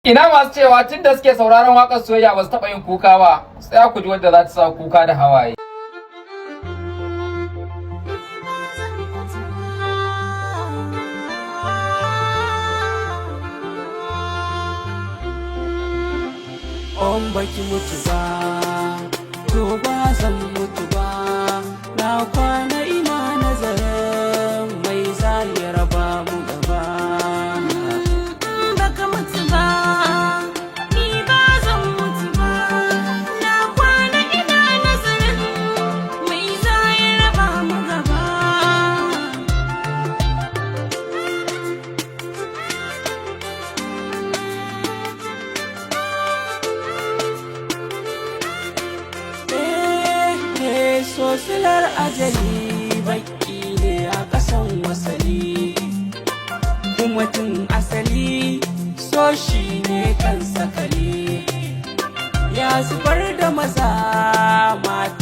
Ina masu cewa tun da suke sauraron waƙar soyayya ba su taɓa yin kuka ba, sai ku ji wadda za ta sa kuka da hawaye. On baki mutu ba, to ba zan mutu ba, na kwana ina nazarin mai za ya raba mu gaba. Baka mutu ba, ni ba zan mutu ba, na kwana ina nazarin mai za ya raba mu gaba. Sosilar ajali baki ne a ƙasan wasali, kuma tun asali so shi ne kan sakali, ya zubar da maza mata.